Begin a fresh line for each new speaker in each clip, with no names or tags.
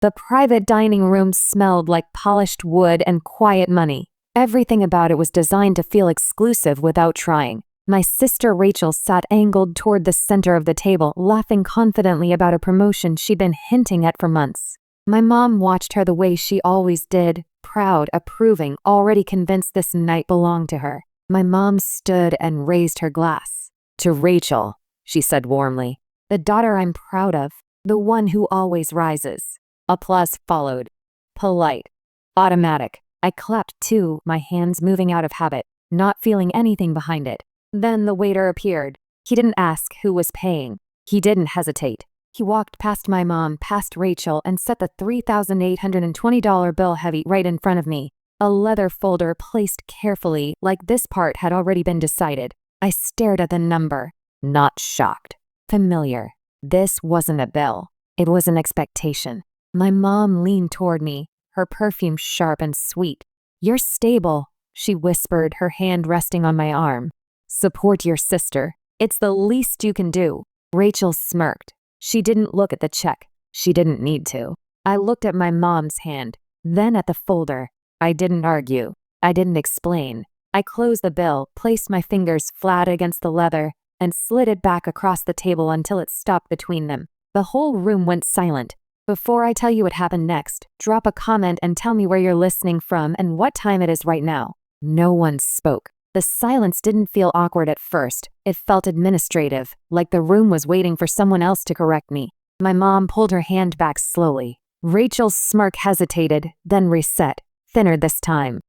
The private dining room smelled like polished wood and quiet money. Everything about it was designed to feel exclusive without trying. My sister Rachel sat angled toward the center of the table, laughing confidently about a promotion she'd been hinting at for months. My mom watched her the way she always did, proud, approving, already convinced this night belonged to her. My mom stood and raised her glass. "To Rachel," she said warmly. "The daughter I'm proud of, the one who always rises." Applause followed. Polite. Automatic. I clapped too, my hands moving out of habit, not feeling anything behind it. Then the waiter appeared. He didn't ask who was paying. He didn't hesitate. He walked past my mom, past Rachel, and set the $3,820 bill heavy right in front of me. A leather folder placed carefully, like this part had already been decided. I stared at the number. Not shocked. Familiar. This wasn't a bill. It was an expectation. My mom leaned toward me, her perfume sharp and sweet. "You're stable," she whispered, her hand resting on my arm. "Support your sister. It's the least you can do." Rachel smirked. She didn't look at the check. She didn't need to. I looked at my mom's hand, then at the folder. I didn't argue. I didn't explain. I closed the bill, placed my fingers flat against the leather, and slid it back across the table until it stopped between them. The whole room went silent. Before I tell you what happened next, drop a comment and tell me where you're listening from and what time it is right now. No one spoke. The silence didn't feel awkward at first. It felt administrative, like the room was waiting for someone else to correct me. My mom pulled her hand back slowly. Rachel's smirk hesitated, then reset, thinner this time.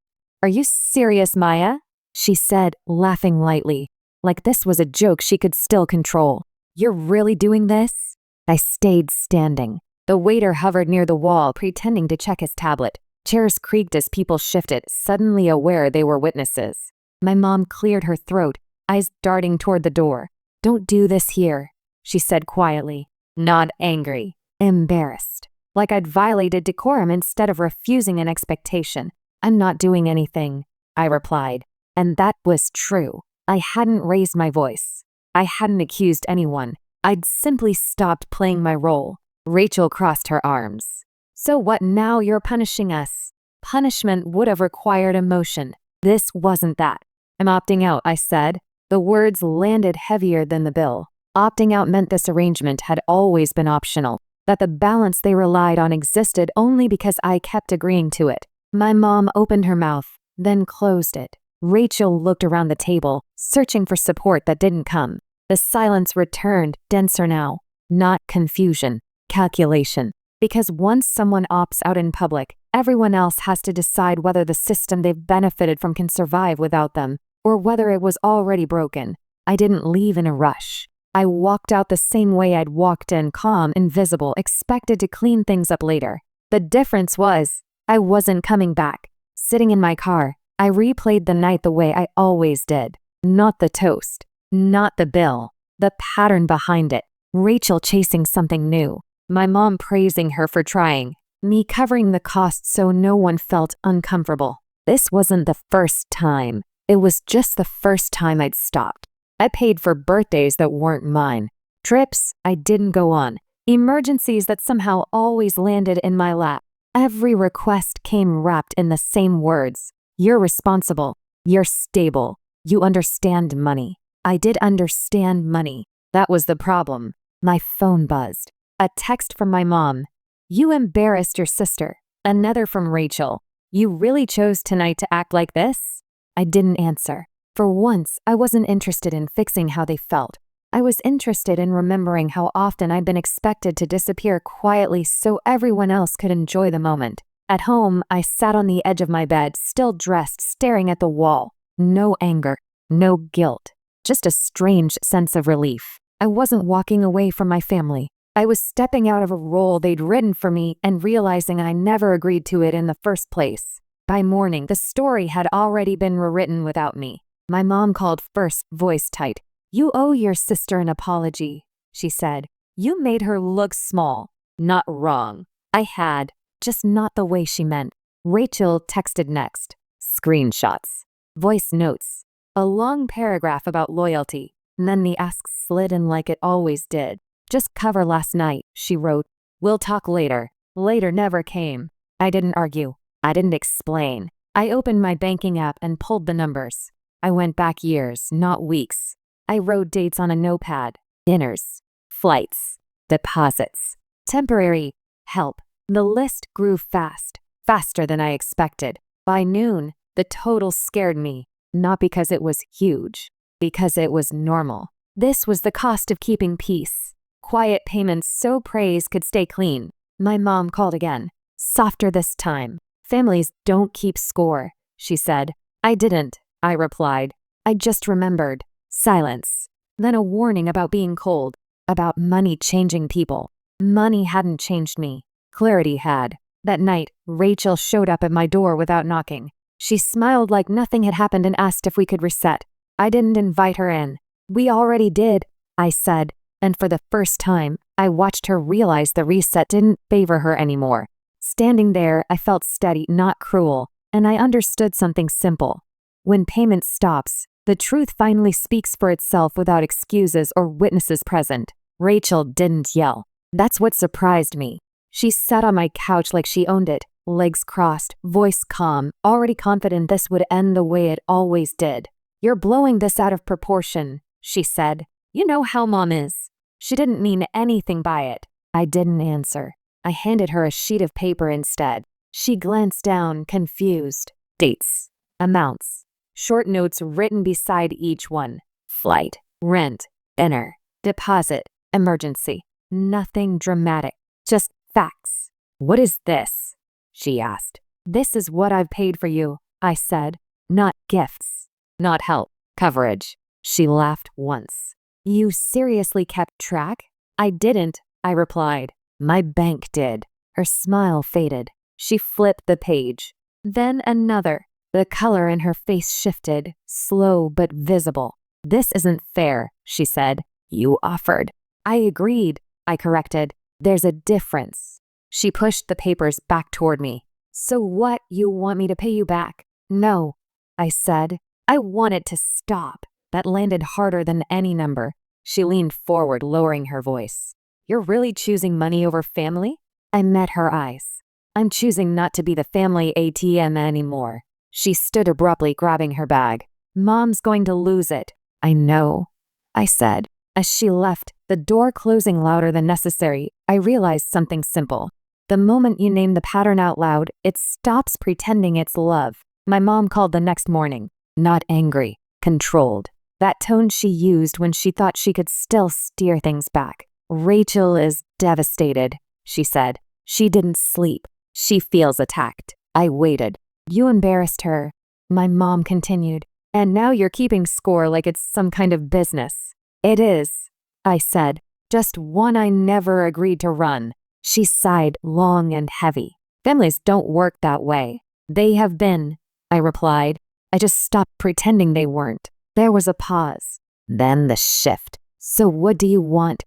"Are you serious, Maya?" she said, laughing lightly, like this was a joke she could still control. "You're really doing this?" I stayed standing. The waiter hovered near the wall, pretending to check his tablet. Chairs creaked as people shifted, suddenly aware they were witnesses. My mom cleared her throat, eyes darting toward the door. "Don't do this here," she said quietly, not angry, embarrassed, like I'd violated decorum instead of refusing an expectation. "I'm not doing anything," I replied. And that was true. I hadn't raised my voice. I hadn't accused anyone. I'd simply stopped playing my role. Rachel crossed her arms. "So what now? You're punishing us." Punishment would have required emotion. This wasn't that. "I'm opting out," I said. The words landed heavier than the bill. Opting out meant this arrangement had always been optional, that the balance they relied on existed only because I kept agreeing to it. My mom opened her mouth, then closed it. Rachel looked around the table, searching for support that didn't come. The silence returned, denser now. Not confusion, calculation. Because once someone opts out in public, everyone else has to decide whether the system they've benefited from can survive without them, or whether it was already broken. I didn't leave in a rush. I walked out the same way I'd walked in, calm, invisible, expected to clean things up later. The difference was, I wasn't coming back. Sitting in my car, I replayed the night the way I always did. Not the toast. Not the bill. The pattern behind it. Rachel chasing something new. My mom praising her for trying. Me covering the cost so no one felt uncomfortable. This wasn't the first time. It was just the first time I'd stopped. I paid for birthdays that weren't mine. Trips I didn't go on. Emergencies that somehow always landed in my lap. Every request came wrapped in the same words. "You're responsible. You're stable. You understand money." I did understand money. That was the problem. My phone buzzed. A text from my mom. "You embarrassed your sister." Another from Rachel. "You really chose tonight to act like this?" I didn't answer. For once, I wasn't interested in fixing how they felt. I was interested in remembering how often I'd been expected to disappear quietly so everyone else could enjoy the moment. At home, I sat on the edge of my bed, still dressed, staring at the wall. No anger, no guilt, just a strange sense of relief. I wasn't walking away from my family. I was stepping out of a role they'd written for me and realizing I never agreed to it in the first place. By morning, the story had already been rewritten without me. My mom called first, voice tight. "You owe your sister an apology," she said. "You made her look small." Not wrong. I had, just not the way she meant. Rachel texted next. Screenshots. Voice notes. A long paragraph about loyalty. And then the ask slid in like it always did. "Just cover last night," she wrote. "We'll talk later." Later never came. I didn't argue. I didn't explain. I opened my banking app and pulled the numbers. I went back years, not weeks. I wrote dates on a notepad. Dinners, flights, deposits, temporary help. The list grew fast, faster than I expected. By noon, the total scared me, not because it was huge, because it was normal. This was the cost of keeping peace. Quiet payments so praise could stay clean. My mom called again, softer this time. Families don't keep score, she said. I didn't, I replied. I just remembered. Silence. Then a warning about being cold, about money changing people. Money hadn't changed me. Clarity had. That night, Rachel showed up at my door without knocking. She smiled like nothing had happened and asked if we could reset. I didn't invite her in. We already did, I said, and for the first time, I watched her realize the reset didn't favor her anymore. Standing there, I felt steady, not cruel, and I understood something simple. When payment stops, the truth finally speaks for itself without excuses or witnesses present. Rachel didn't yell. That's what surprised me. She sat on my couch like she owned it, legs crossed, voice calm, already confident this would end the way it always did. You're blowing this out of proportion, she said. You know how Mom is. She didn't mean anything by it. I didn't answer. I handed her a sheet of paper instead. She glanced down, confused. Dates, amounts, short notes written beside each one. Flight, rent, dinner, deposit, emergency. Nothing dramatic, just facts. What is this? She asked. This is what I've paid for you, I said. Not gifts, not help, coverage. She laughed once. You seriously kept track? I didn't, I replied. My bank did. Her smile faded. She flipped the page. Then another. The color in her face shifted, slow but visible. This isn't fair, she said. You offered. I agreed, I corrected. There's a difference. She pushed the papers back toward me. So what, you want me to pay you back? No, I said. I want it to stop. That landed harder than any number. She leaned forward, lowering her voice. You're really choosing money over family? I met her eyes. I'm choosing not to be the family ATM anymore. She stood abruptly, grabbing her bag. Mom's going to lose it. I know, I said. As she left, the door closing louder than necessary, I realized something simple. The moment you name the pattern out loud, it stops pretending it's love. My mom called the next morning. Not angry, controlled. That tone she used when she thought she could still steer things back. Rachel is devastated, she said. She didn't sleep. She feels attacked. I waited. You embarrassed her, my mom continued. And now you're keeping score like it's some kind of business. It is, I said. Just one I never agreed to run. She sighed, long and heavy. Families don't work that way. They have been, I replied. I just stopped pretending they weren't. There was a pause. Then the shift. So what do you want?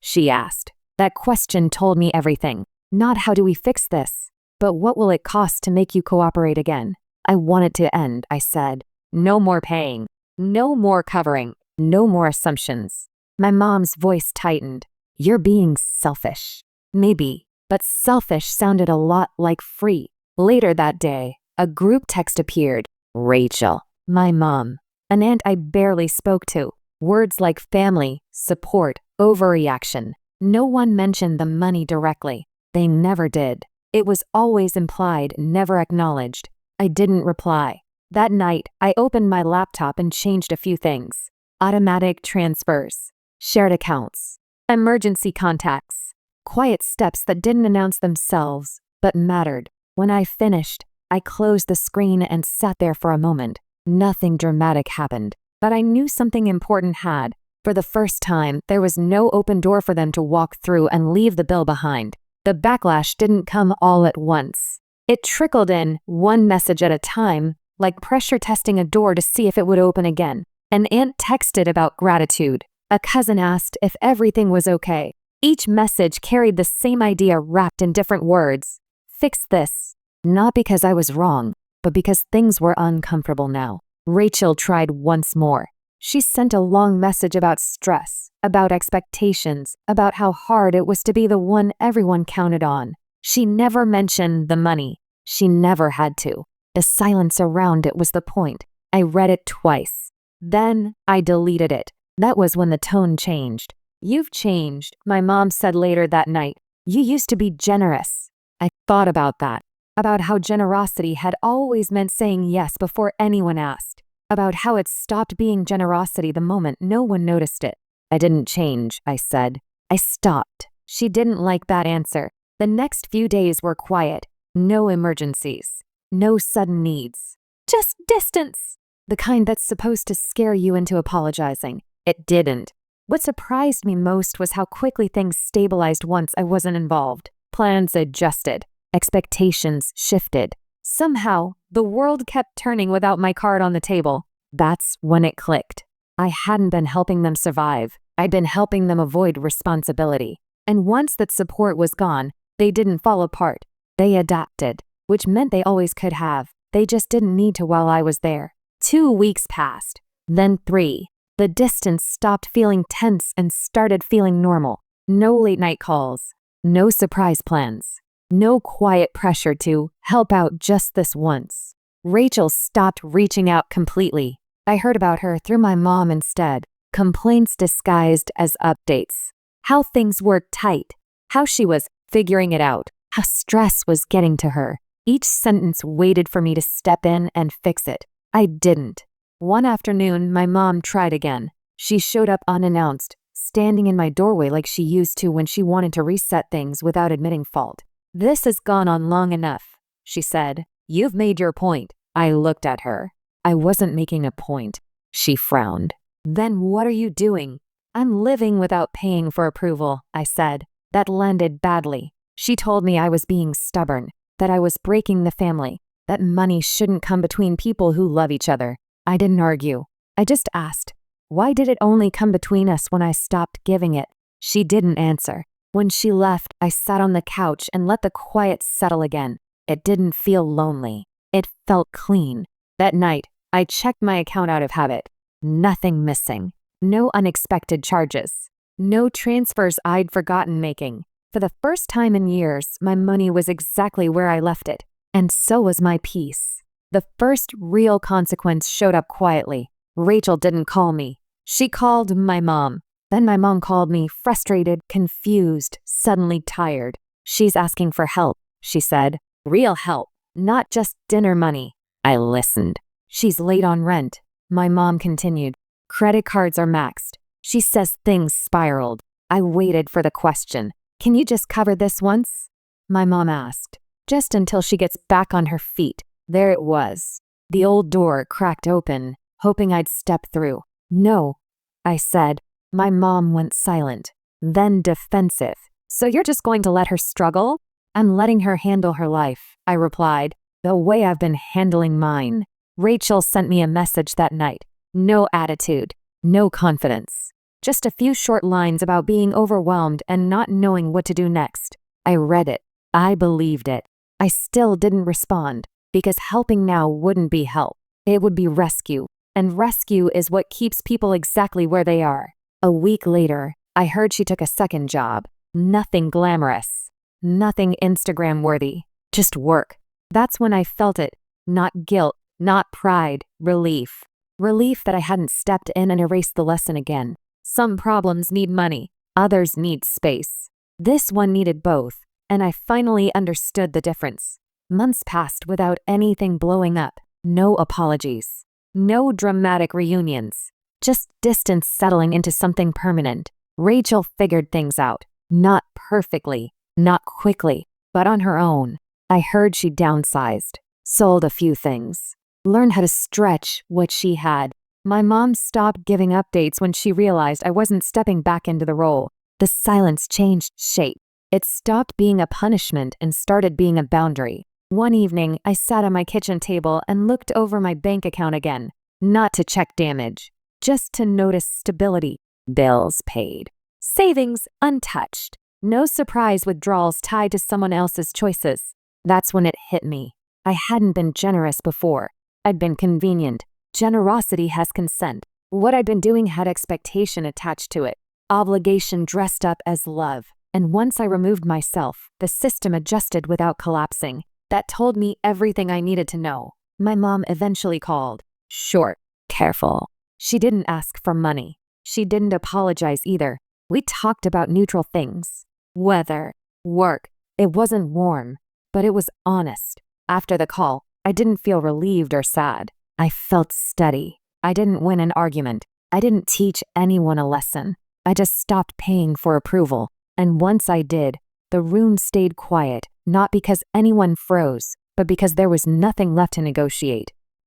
She asked. That question told me everything. Not how do we fix this, but what will it cost to make you cooperate again? I want it to end, I said. No more paying. No more covering. No more assumptions. My mom's voice tightened. You're being selfish. Maybe, but selfish sounded a lot like free. Later that day, a group text appeared. Rachel, my mom, an aunt I barely spoke to. Words like family, support, overreaction. No one mentioned the money directly. They never did. It was always implied, never acknowledged. I didn't reply. That night, I opened my laptop and changed a few things. Automatic transfers, shared accounts, emergency contacts, quiet steps that didn't announce themselves, but mattered. When I finished, I closed the screen and sat there for a moment. Nothing dramatic happened, but I knew something important had. For the first time, there was no open door for them to walk through and leave the bill behind. The backlash didn't come all at once. It trickled in, one message at a time, like pressure testing a door to see if it would open again. An aunt texted about gratitude. A cousin asked if everything was okay. Each message carried the same idea wrapped in different words. Fix this. Not because I was wrong, but because things were uncomfortable now. Rachel tried once more. She sent a long message about stress, about expectations, about how hard it was to be the one everyone counted on. She never mentioned the money. She never had to. The silence around it was the point. I read it twice. Then I deleted it. That was when the tone changed. "You've changed," my mom said later that night. "You used to be generous." I thought about that. About how generosity had always meant saying yes before anyone asked. About how it stopped being generosity the moment no one noticed it. "I didn't change," I said. "I stopped." She didn't like that answer. The next few days were quiet. No emergencies. No sudden needs. Just distance. The kind that's supposed to scare you into apologizing. It didn't. What surprised me most was how quickly things stabilized once I wasn't involved. Plans adjusted. Expectations shifted. Somehow, the world kept turning without my card on the table. That's when it clicked. I hadn't been helping them survive. I'd been helping them avoid responsibility. And once that support was gone, they didn't fall apart. They adapted, which meant they always could have. They just didn't need to while I was there. 2 weeks passed. Then 3. The distance stopped feeling tense and started feeling normal. No late night calls. No surprise plans. No quiet pressure to help out just this once. Rachel stopped reaching out completely. I heard about her through my mom instead. Complaints disguised as updates. How things worked tight. How she was figuring it out. How stress was getting to her. Each sentence waited for me to step in and fix it. I didn't. One afternoon, my mom tried again. She showed up unannounced, standing in my doorway like she used to when she wanted to reset things without admitting fault. "This has gone on long enough," she said. "You've made your point." I looked at her. "I wasn't making a point." She frowned. "Then what are you doing?" "I'm living without paying for approval," I said. That landed badly. She told me I was being stubborn, that I was breaking the family, that money shouldn't come between people who love each other. I didn't argue. I just asked, why did it only come between us when I stopped giving it? She didn't answer. When she left, I sat on the couch and let the quiet settle again. It didn't feel lonely. It felt clean. That night, I checked my account out of habit. Nothing missing. No unexpected charges. No transfers I'd forgotten making. For the first time in years, my money was exactly where I left it. And so was my peace. The first real consequence showed up quietly. Rachel didn't call me. She called my mom. Then my mom called me, frustrated, confused, suddenly tired. "She's asking for help," she said. "Real help, not just dinner money." I listened. "She's late on rent," my mom continued. "Credit cards are maxed. She says things spiraled." I waited for the question. "Can you just cover this once?" My mom asked. "Just until she gets back on her feet." There it was. The old door cracked open, hoping I'd step through. "No," I said. My mom went silent, then defensive. "So you're just going to let her struggle?" "I'm letting her handle her life," I replied, "the way I've been handling mine." Rachel sent me a message that night. No attitude, no confidence. Just a few short lines about being overwhelmed and not knowing what to do next. I read it. I believed it. I still didn't respond, because helping now wouldn't be help. It would be rescue. And rescue is what keeps people exactly where they are. A week later, I heard she took a second job. Nothing glamorous. Nothing Instagram-worthy. Just work. That's when I felt it. Not guilt, not pride, relief. Relief that I hadn't stepped in and erased the lesson again. Some problems need money. Others need space. This one needed both, and I finally understood the difference. Months passed without anything blowing up. No apologies. No dramatic reunions. Just distance settling into something permanent. Rachel figured things out. Not perfectly, not quickly, but on her own. I heard she downsized, sold a few things, learned how to stretch what she had. My mom stopped giving updates when she realized I wasn't stepping back into the role. The silence changed shape. It stopped being a punishment and started being a boundary. One evening, I sat at my kitchen table and looked over my bank account again, not to check damage, just to notice stability. Bills paid. Savings untouched. No surprise withdrawals tied to someone else's choices. That's when it hit me. I hadn't been generous before. I'd been convenient. Generosity has consent. What I'd been doing had expectation attached to it. Obligation dressed up as love. And once I removed myself, the system adjusted without collapsing. That told me everything I needed to know. My mom eventually called. Short, careful. She didn't ask for money. She didn't apologize either. We talked about neutral things. Weather, work. It wasn't warm, but it was honest. After the call, I didn't feel relieved or sad. I felt steady. I didn't win an argument. I didn't teach anyone a lesson. I just stopped paying for approval. And once I did, the room stayed quiet, not because anyone froze, but because there was nothing left to negotiate.